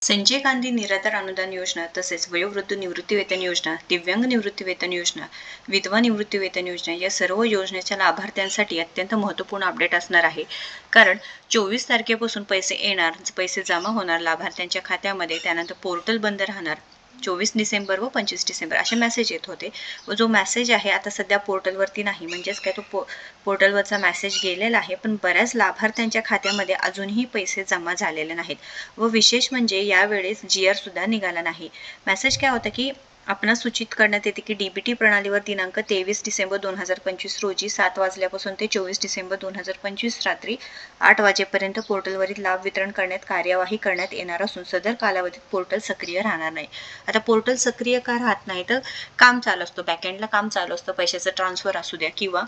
संजय गांधी निराधार अनुदान योजना तसेच वयोवृद्ध निवृत्तीवेतन योजना, दिव्यांग निवृत्तीवेतन योजना, विधवा निवृत्तीवेतन योजना या सर्व योजनेच्या लाभार्थ्यांसाठी अत्यंत महत्त्वपूर्ण अपडेट असणार आहे. कारण 24 तारखेपासून पैसे येणार, पैसे जमा होणार लाभार्थ्यांच्या खात्यामध्ये, त्यानंतर पोर्टल बंद राहणार. 24 डिसेंबर व 25 डिसेंबर असे मेसेज येत होते व जो मेसेज आहे आता सध्या पोर्टलवरती नाही, म्हणजेच काय तो पोर्टलवरचा मेसेज गेलेला आहे, पण बऱ्याच लाभार्थ्यांच्या खात्यामध्ये अजूनही पैसे जमा झालेले नाहीत व विशेष म्हणजे यावेळेस GR सुद्धा निघाला नाही. मेसेज काय होता की आपणास सूचित करण्यात येते की DBT प्रणालीवर दिनांक 23 डिसेंबर 2025 रोजी 7 वाजल्यापासून ते 24 डिसेंबर 2025 रात्री 8 वाजेपर्यंत पोर्टलवरील लाभ वितरण करण्यात कार्यवाही करण्यात येणार असून सदर कालावधीत पोर्टल सक्रिय राहणार नाही. आता पोर्टल सक्रिय का राहत नाही, तर काम चालू असतं, बॅकएंडला काम चालू असतं, पैशाचं ट्रान्सफर असू द्या किंवा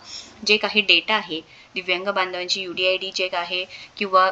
जे काही डेटा आहे दिव्यांग बांधवांची UDID चेक आहे किंवा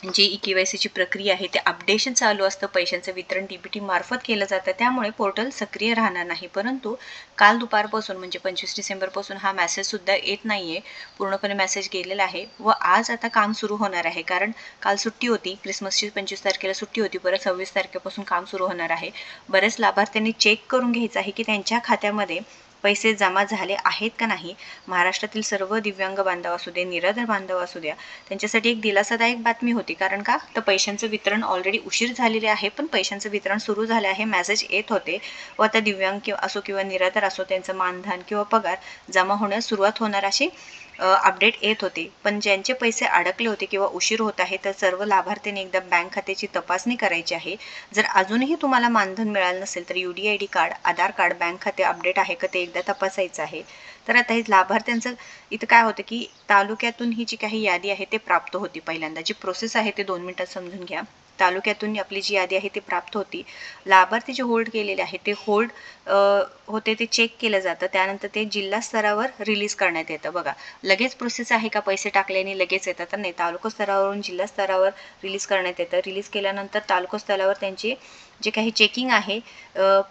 जी KYCची प्रक्रिया आहे ते अपडेशन चालू असतं, पैशांचं वितरण DBT मार्फत केलं जातं, त्यामुळे पोर्टल सक्रिय राहणार नाही. परंतु काल दुपारपासून म्हणजे 25 डिसेंबरपासून हा मेसेज सुद्धा येत नाहीये, पूर्णपणे मेसेज गेलेला आहे व आज आता काम सुरू होणार आहे. कारण काल सुट्टी होती, क्रिसमसची 25 तारखेला सुट्टी होती, परत 26 तारखेपासून काम सुरू होणार आहे. बरेच लाभार्थ्यांनी चेक करून घ्यायचं आहे की त्यांच्या खात्यामध्ये पैसे जमा झाले आहेत का नाही. महाराष्ट्रातील सर्व दिव्यांग बांधव असू दे, निराधार बांधव असू द्या, त्यांच्यासाठी एक दिलासादायक बातमी होती. कारण का, तर पैशांचं वितरण ऑलरेडी उशीर झालेले आहे, पण पैशांचं वितरण सुरू झाले आहे, मेसेज येत होते व आता दिव्यांग असो किंवा निराधार असो त्यांचं मानधन किंवा पगार जमा होण्यास सुरुवात होणार अशी अपडेट येत होते. पण ज्यांचे पैसे अडकले होते किंवा उशीर होत आहे तर सर्व लाभार्थ्यांनी एकदा बँक खात्याची तपासणी करायची आहे. जर अजूनही तुम्हाला मानधन मिळालं नसेल तर UDID कार्ड, आधार कार्ड, बँक खाते अपडेट आहे का ते एकदा तपासायचं आहे. तर आता हे लाभार्थ्यांचं इथं काय होतं की तालुक्यातून ही जी काही यादी आहे ते प्राप्त होती. पहिल्यांदा जी प्रोसेस आहे ते 2 मिनिटात समजून घ्या. तालुक्यातून आपली जी यादी आहे ती प्राप्त होती. लाभार्थी जे होल्ड केलेले आहे ते होल्ड होते ते चेक केलं जातं, त्यानंतर ते जिल्हा स्तरावर रिलीज करण्यात येतं. बघा, लगेच प्रोसेस आहे का पैसे टाकल्याने लगेच येतात, तर नाही, तालुका स्तरावरून जिल्हा स्तरावर रिलीज करण्यात येतं. रिलीज केल्यानंतर तालुका स्तरावर त्यांची जे काही चेकिंग आहे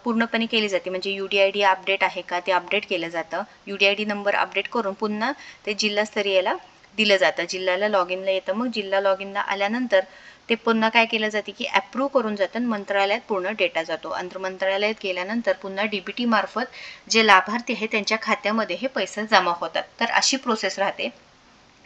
पूर्णपणे केली जाते. म्हणजे UDID अपडेट आहे का ते अपडेट केलं जातं. UDID नंबर अपडेट करून पुन्हा ते जिल्हास्तरीयला दिलं जातं. जिल्ह्याला लॉग इनला येतं. मग जिल्हा लॉग इनला आल्यानंतर ते पुन्हा काय केलं जाते की अप्रूव्ह करून जातं, मंत्रालयात पूर्ण डेटा जातो. मंत्रालयात गेल्यानंतर पुन्हा DBT मार्फत जे लाभार्थी आहे त्यांच्या खात्यामध्ये हे पैसे जमा होतात. तर अशी प्रोसेस राहते.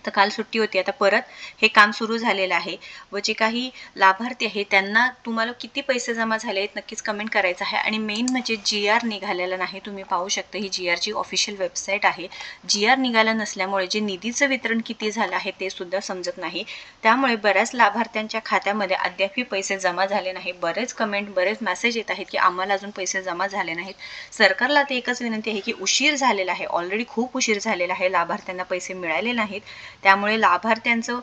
तर काल सुट्टी होती, आता परत हे काम सुरू झालेलं आहे व जे काही लाभार्थी आहे त्यांना तुम्हाला किती पैसे जमा झाले आहेत नक्कीच कमेंट करायचं आहे. आणि मेन म्हणजे GR निघालेलं नाही. तुम्ही पाहू शकता ही GRची ऑफिशियल वेबसाईट आहे. GR निघालं नसल्यामुळे जे निधीचं वितरण किती झालं आहे ते सुद्धा समजत नाही. त्यामुळे बऱ्याच लाभार्थ्यांच्या खात्यामध्ये अद्यापही पैसे जमा झाले नाही. बरेच कमेंट, बरेच मेसेज येत आहेत की आम्हाला अजून पैसे जमा झाले नाहीत. सरकारला ते एकच विनंती आहे की उशीर झालेला आहे, ऑलरेडी खूप उशीर झालेला आहे, लाभार्थ्यांना पैसे मिळाले नाहीत. त्यामुळे लाभार्थ्यांचं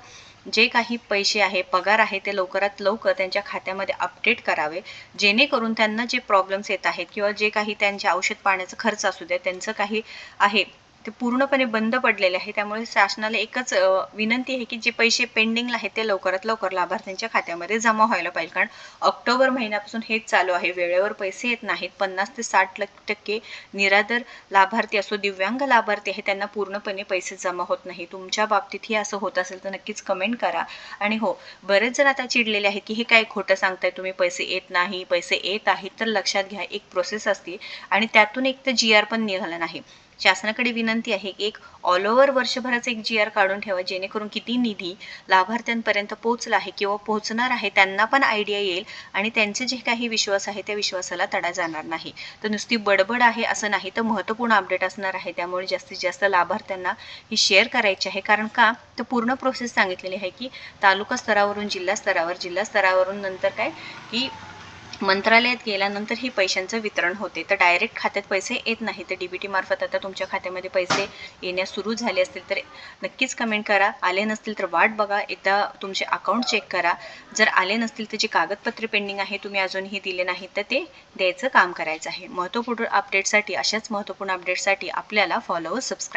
जे काही पैसे आहे, पगार आहे ते लवकरात लवकर त्यांच्या खात्यामध्ये अपडेट करावे, जेणेकरून त्यांना जे प्रॉब्लेम्स येत आहेत किंवा जे काही त्यांचे औषध पाण्याचा खर्च असू द्या, त्यांचं काही आहे ते पूर्णपणे बंद पडलेले आहे. त्यामुळे शासनाला एकच विनंती आहे की जे पैसे पेंडिंग आहेत ते लवकरात लवकर लाभार्थ्यांच्या खात्यामध्ये जमा व्हायला पाहिजे. कारण ऑक्टोबर महिन्यापासून हेच चालू आहे, वेळेवर पैसे येत नाहीत. 50 ते 60% निराधार लाभार्थी असो, दिव्यांग लाभार्थी आहे, त्यांना पूर्णपणे पैसे जमा होत नाही. तुमच्या बाबतीतही असं होत असेल तर नक्कीच कमेंट करा. आणि हो, बरेच जण आता चिडलेले आहेत की हे काय खोटं सांगताय तुम्ही, पैसे येत नाही, पैसे येत आहेत. तर लक्षात घ्या, एक प्रोसेस असते आणि त्यातून एक तर GR पण निघाला नाही. शासनाकडे विनंती आहे की एक ऑल ओव्हर वर्षभराचा एक GR काढून ठेवा, जेणेकरून किती निधी लाभार्थ्यांपर्यंत पोहोचला आहे किंवा पोहोचणार आहे त्यांना पण आयडिया येईल आणि त्यांचे जे काही विश्वास आहे त्या विश्वासाला तडा जाणार नाही. तर नुसती बडबड आहे असं नाही, तर महत्त्वपूर्ण अपडेट असणार आहे. त्यामुळे जास्तीत जास्त लाभार्थ्यांना ही शेअर करायची आहे. कारण का, तर पूर्ण प्रोसेस सांगितलेली आहे की तालुका स्तरावरून जिल्हा स्तरावर, जिल्हा स्तरावरून नंतर काय की मंत्रालयात गेल्यानंतर ही पैशांचं वितरण होते. तर डायरेक्ट खात्यात पैसे येत नाही. तर DBT मार्फत आता तुमच्या खात्यामध्ये पैसे येण्यास सुरू झाले असतील तर नक्कीच कमेंट करा. आले नसतील तर वाट बघा, एकदा तुमचे अकाउंट चेक करा. जर आले नसतील तर जी कागदपत्रे पेंडिंग आहे तुम्ही अजूनही दिले नाही तर ते द्यायचं काम करायचं आहे. महत्त्वपूर्ण अपडेटसाठी, अशाच महत्त्वपूर्ण अपडेटसाठी आपल्याला फॉलो व सबस्क्राईब